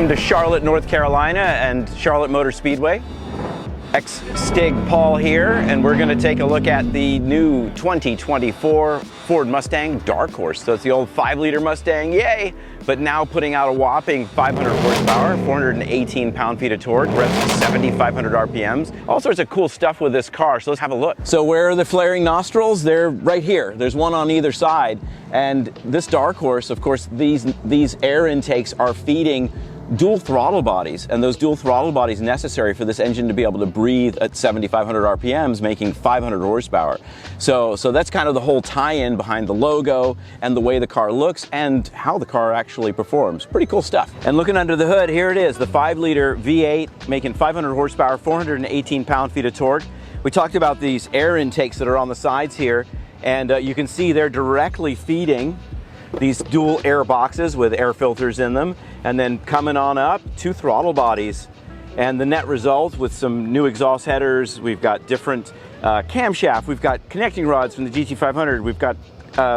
Welcome to Charlotte, North Carolina and Charlotte Motor Speedway. Ex-Stig Paul here, and we're going to take a look at the new 2024 Ford Mustang Dark Horse. So it's the old 5-liter Mustang, yay! But now putting out a whopping 500 horsepower, 418 pound-feet of torque, revs to 7,500 RPMs. All sorts of cool stuff with this car, so let's have a look. So where are the flaring nostrils? They're right here. There's one on either side. And this Dark Horse, of course, these air intakes are feeding dual throttle bodies, and those dual throttle bodies necessary for this engine to be able to breathe at 7,500 RPMs, making 500 horsepower. So that's kind of the whole tie-in behind the logo and the way the car looks and how the car actually performs. Pretty cool stuff. And looking under the hood, here it is, the 5-liter V8 making 500 horsepower, 418 pound-feet of torque. We talked about these air intakes that are on the sides here, and you can see they're directly feeding these dual air boxes with air filters in them, and then coming on up, 2 throttle bodies. And the net result with some new exhaust headers, we've got different camshaft, we've got connecting rods from the GT500, we've got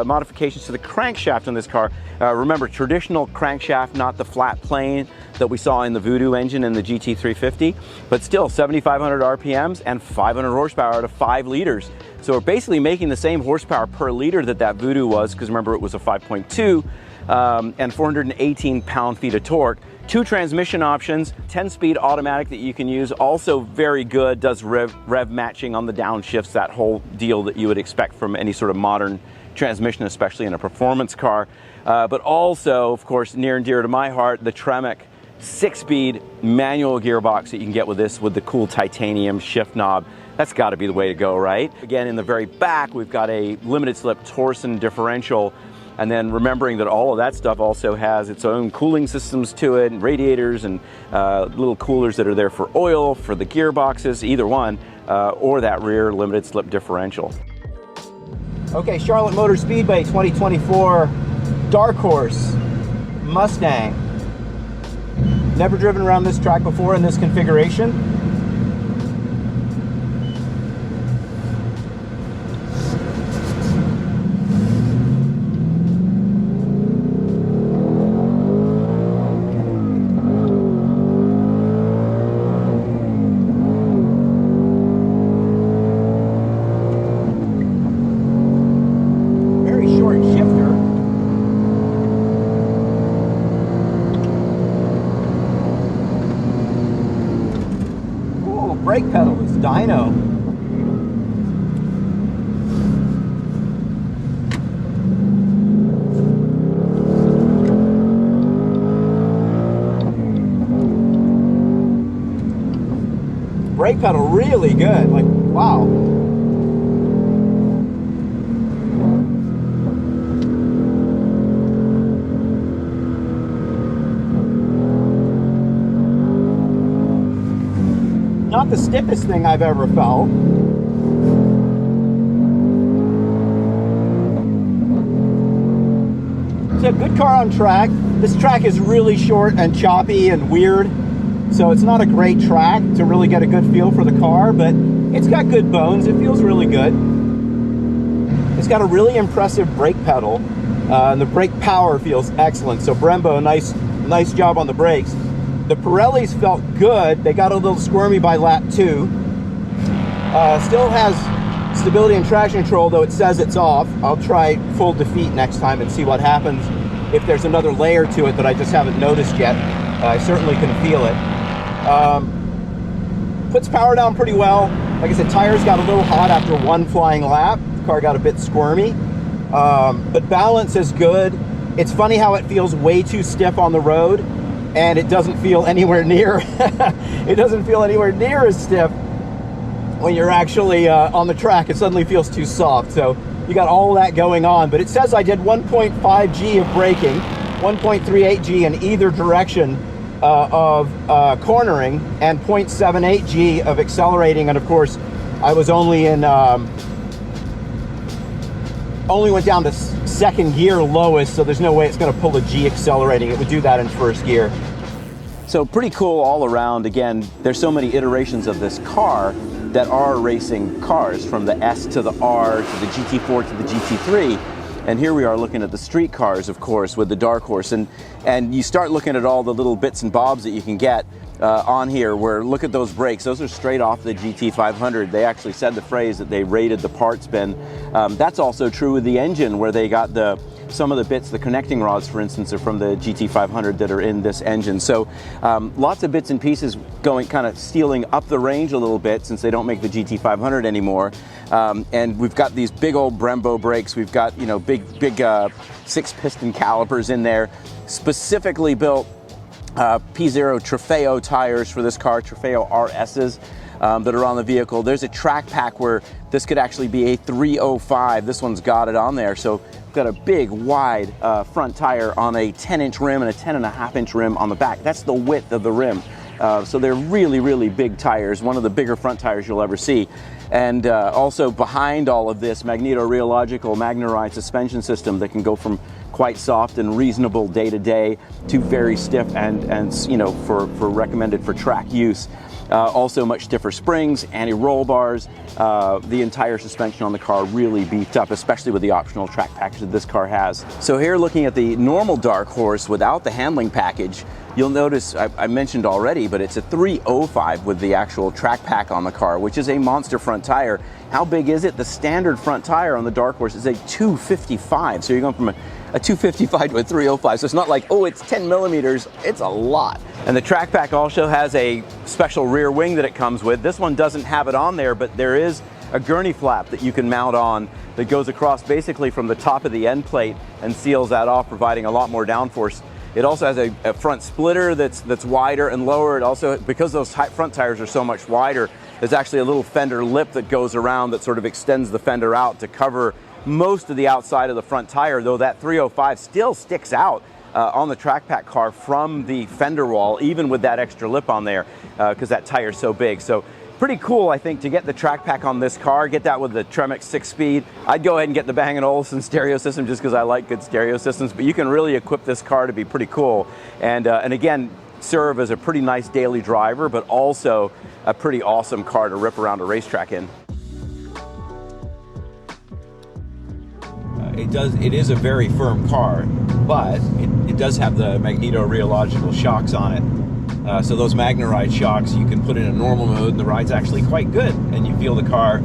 modifications to the crankshaft on this car. Remember, traditional crankshaft, not the flat plane that we saw in the Voodoo engine in the GT350, but still 7,500 RPMs and 500 horsepower to 5 liters. So we're basically making the same horsepower per liter that Voodoo was, because remember it was a 5.2 and 418 pound-feet of torque. 2 transmission options, 10-speed automatic that you can use, also very good, does rev matching on the downshifts, that whole deal that you would expect from any sort of modern transmission, especially in a performance car. But also, of course, near and dear to my heart, the Tremec 6-speed manual gearbox that you can get with this, with the cool titanium shift knob. That's got to be the way to go, right? Again, in the very back, we've got a limited slip Torsen differential. And then remembering that all of that stuff also has its own cooling systems to it, and radiators and little coolers that are there for oil, for the gearboxes, either one, or that rear limited slip differential. Okay, Charlotte Motor Speedway 2024 Dark Horse Mustang. Never driven around this track before in this configuration. Brake pedal is dyno. Brake pedal really good, like wow. Not the stiffest thing I've ever felt. It's a good car on track. This track is really short and choppy and weird, so it's not a great track to really get a good feel for the car, but it's got good bones. It feels really good. It's got a really impressive brake pedal, and the brake power feels excellent. So Brembo, nice job on the brakes. The Pirellis felt good. They got a little squirmy by lap 2. Still has stability and traction control, though it says it's off. I'll try full defeat next time and see what happens if there's another layer to it that I just haven't noticed yet. I certainly can feel it. Puts power down pretty well. Like I said, tires got a little hot after 1 flying lap. The car got a bit squirmy. But balance is good. It's funny how it feels way too stiff on the road, and it doesn't feel anywhere near it doesn't feel anywhere near as stiff when you're actually on the track. It suddenly feels too soft. So you got all that going on, but it says I did 1.5 G of braking, 1.38 G in either direction of cornering, and 0.78 G of accelerating. And of course I was only in only went down to 2nd gear lowest, so there's no way it's going to pull a G accelerating. It would do that in 1st gear. So pretty cool all around. Again, there's so many iterations of this car that are racing cars, from the S to the R to the GT4 to the GT3. And here we are looking at the street cars, of course, with the Dark Horse. And you start looking at all the little bits and bobs that you can get on here, where look at those brakes. Those are straight off the GT500. They actually said the phrase that they rated the parts bin. That's also true with the engine, where they got some of the bits, the connecting rods, for instance, are from the GT500 that are in this engine. So lots of bits and pieces going, kind of stealing up the range a little bit, since they don't make the GT500 anymore. And we've got these big old Brembo brakes. We've got, you know, big 6-piston calipers in there, specifically built P0 Trofeo tires for this car, Trofeo RSs that are on the vehicle. There's a track pack where this could actually be a 305. This one's got it on there. So we've got a big, wide front tire on a 10-inch rim and a 10.5-inch rim on the back. That's the width of the rim. So they're really, really big tires, one of the bigger front tires you'll ever see. And also behind all of this, magneto-rheological Magneride suspension system that can go from quite soft and reasonable day-to-day to very stiff and you know, for recommended for track use. Also much stiffer springs, anti-roll bars. The entire suspension on the car really beefed up, especially with the optional track package that this car has. So here, looking at the normal Dark Horse without the handling package, you'll notice, I mentioned already, but it's a 305 with the actual track pack on the car, which is a monster front tire. How big is it? The standard front tire on the Dark Horse is a 255. So you're going from a 255 to a 305. So it's not like, oh, it's 10 millimeters. It's a lot. And the track pack also has a special rear wing that it comes with. This one doesn't have it on there, but there is a gurney flap that you can mount on that goes across basically from the top of the end plate and seals that off, providing a lot more downforce. It also has a front splitter that's wider and lower. It also, because those front tires are so much wider, there's actually a little fender lip that goes around that sort of extends the fender out to cover most of the outside of the front tire, though that 305 still sticks out on the track pack car from the fender wall, even with that extra lip on there, because that tire's so big. So pretty cool, I think, to get the track pack on this car, get that with the Tremec 6-speed. I'd go ahead and get the Bang & Olufsen stereo system just because I like good stereo systems, but you can really equip this car to be pretty cool. And again, serve as a pretty nice daily driver, but also a pretty awesome car to rip around a racetrack in. It is a very firm car, but it does have the magneto-rheological shocks on it. So those Magneride shocks, you can put in a normal mode and the ride's actually quite good, and you feel the car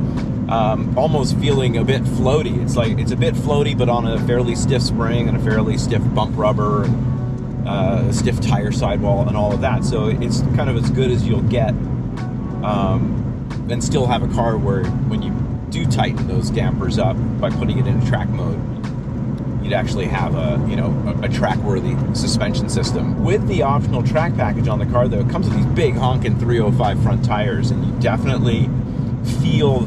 almost feeling a bit floaty. It's a bit floaty, but on a fairly stiff spring and a fairly stiff bump rubber and a stiff tire sidewall and all of that. So it's kind of as good as you'll get, and still have a car where when you do tighten those dampers up by putting it in track mode, you'd actually have a track-worthy suspension system. With the optional track package on the car, though, it comes with these big honking 305 front tires, and you definitely feel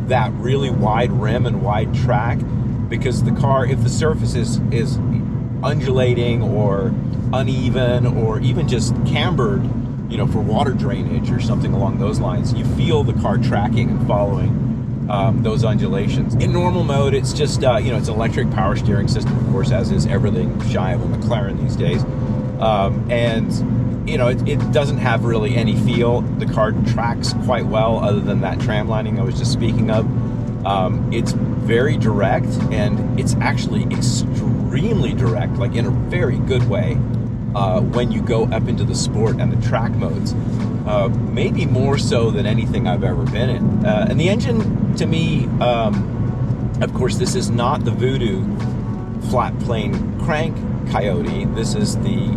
that really wide rim and wide track, because the car, if the surface is undulating or uneven or even just cambered, you know, for water drainage or something along those lines, you feel the car tracking and following those undulations. In normal mode, it's just, you know, it's an electric power steering system, of course, as is everything shy of a McLaren these days. And, you know, it doesn't have really any feel. The car tracks quite well, other than that tram lining I was just speaking of. It's very direct, and it's actually extremely direct, like in a very good way, when you go up into the sport and the track modes. Maybe more so than anything I've ever been in. And the engine, to me, of course, this is not the Voodoo flat plane crank Coyote. This is the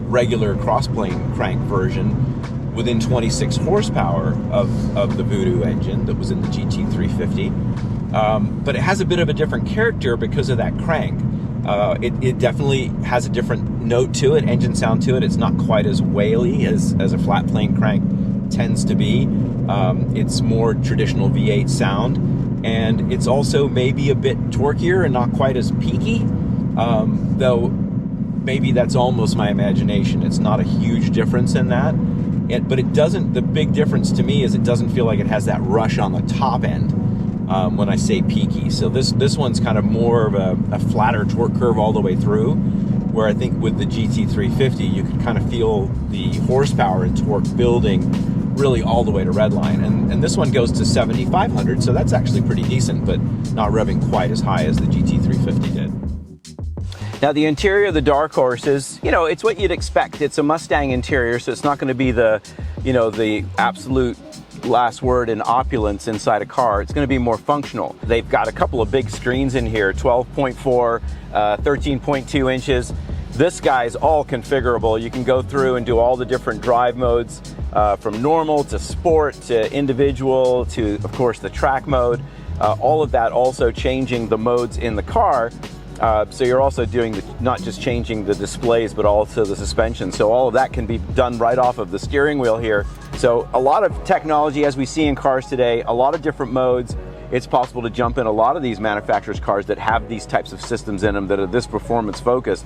regular cross plane crank version within 26 horsepower of the Voodoo engine that was in the GT350. But it has a bit of a different character because of that crank. It definitely has a different note to it, engine sound to it. It's not quite as waily as a flat plane crank tends to be. It's more traditional V8 sound, and it's also maybe a bit torquier and not quite as peaky, though maybe that's almost my imagination. It's not a huge difference in that, but it doesn't, the big difference to me is it doesn't feel like it has that rush on the top end when I say peaky. So this one's kind of more of a flatter torque curve all the way through, where I think with the GT350 you can kind of feel the horsepower and torque building really all the way to redline. And this one goes to 7,500, so that's actually pretty decent, but not revving quite as high as the GT350 did. Now the interior of the Dark Horse is, it's what you'd expect. It's a Mustang interior, so it's not going to be the absolute last word in opulence inside a car. It's going to be more functional. They've got a couple of big screens in here, 12.4, 13.2 inches. This guy's all configurable. You can go through and do all the different drive modes, from normal to sport to individual to, of course, the track mode. All of that also changing the modes in the car. So you're also doing not just changing the displays, but also the suspension. So all of that can be done right off of the steering wheel here. So a lot of technology, as we see in cars today, a lot of different modes. It's possible to jump in a lot of these manufacturers' cars that have these types of systems in them that are this performance focused,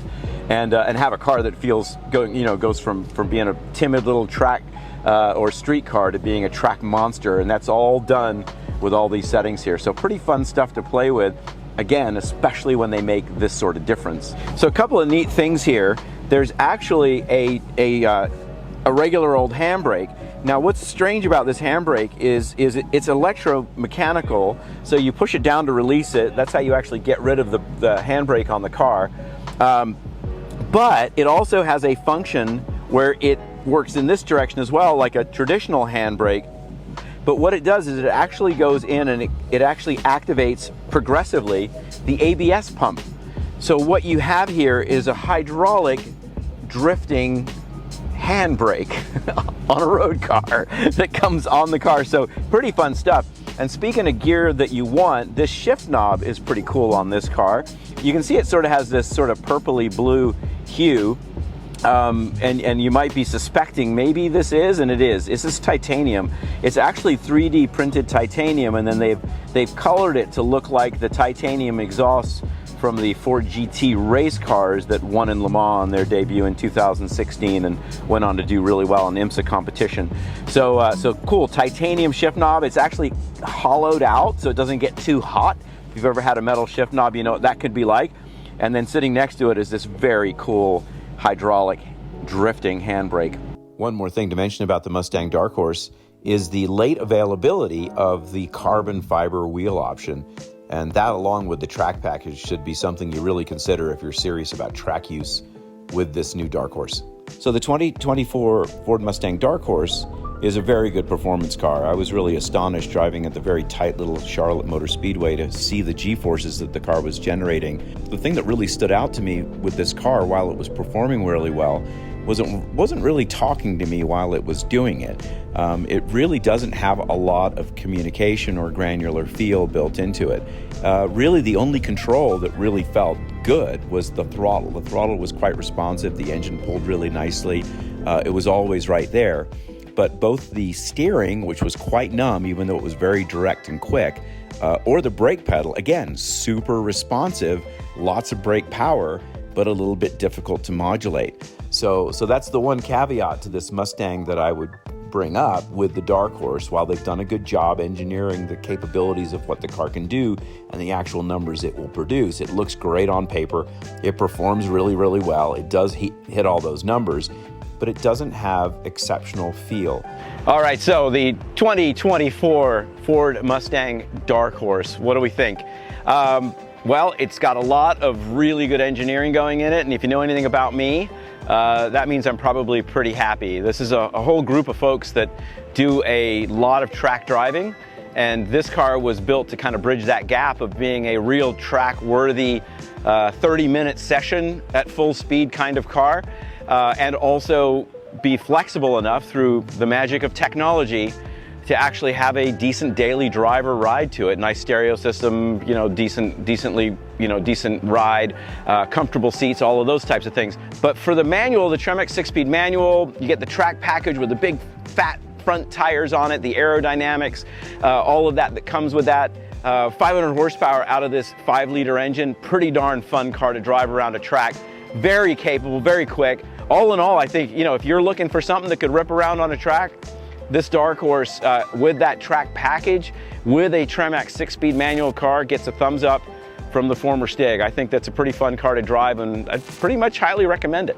and have a car that goes from being a timid little track or street car to being a track monster, and that's all done with all these settings here. So pretty fun stuff to play with. Again, especially when they make this sort of difference. So a couple of neat things here. There's actually a regular old handbrake. Now what's strange about this handbrake is it's electromechanical, so you push it down to release it. That's how you actually get rid of the handbrake on the car. But it also has a function where it works in this direction as well, like a traditional handbrake. But what it does is it actually goes in and it actually activates progressively the ABS pump. So what you have here is a hydraulic drifting handbrake on a road car that comes on the car. So pretty fun stuff. And speaking of gear that you want, this shift knob is pretty cool on this car. You can see it sort of has this sort of purpley blue hue. And you might be suspecting maybe this is, and it is. This is titanium. It's actually 3D printed titanium, and then they've colored it to look like the titanium exhausts from the Ford GT race cars that won in Le Mans on their debut in 2016 and went on to do really well in IMSA competition. So cool titanium shift knob. It's actually hollowed out so it doesn't get too hot. If you've ever had a metal shift knob, you know what that could be like. And then sitting next to it is this very cool hydraulic drifting handbrake. One more thing to mention about the Mustang Dark Horse is the late availability of the carbon fiber wheel option. And that, along with the track package, should be something you really consider if you're serious about track use with this new Dark Horse. So the 2024 Ford Mustang Dark Horse is a very good performance car. I was really astonished driving at the very tight little Charlotte Motor Speedway to see the G-forces that the car was generating. The thing that really stood out to me with this car while it was performing really well was it wasn't really talking to me while it was doing it. It really doesn't have a lot of communication or granular feel built into it. Really the only control that really felt good was the throttle. The throttle was quite responsive. The engine pulled really nicely. It was always right there. But both the steering, which was quite numb, even though it was very direct and quick, or the brake pedal, again, super responsive, lots of brake power, but a little bit difficult to modulate. So that's the one caveat to this Mustang that I would bring up with the Dark Horse. While they've done a good job engineering the capabilities of what the car can do and the actual numbers it will produce, it looks great on paper. It performs really, really well. It does hit all those numbers, but it doesn't have exceptional feel. All right, so the 2024 Ford Mustang Dark Horse, what do we think? Well, it's got a lot of really good engineering going in it, and if you know anything about me, that means I'm probably pretty happy. This is a whole group of folks that do a lot of track driving, and this car was built to kind of bridge that gap of being a real track-worthy 30-minute session at full speed kind of car. And also be flexible enough through the magic of technology to actually have a decent daily driver ride to it. Nice stereo system, decent ride, comfortable seats, all of those types of things. But for the manual, the Tremec 6-speed manual, you get the track package with the big fat front tires on it, the aerodynamics, all of that comes with that. 500 horsepower out of this 5-liter engine, pretty darn fun car to drive around a track. Very capable, very quick. All in all, I think, if you're looking for something that could rip around on a track, this Dark Horse with that track package, with a Tremec 6-speed manual car, gets a thumbs up from the former Stig. I think that's a pretty fun car to drive, and I'd pretty much highly recommend it.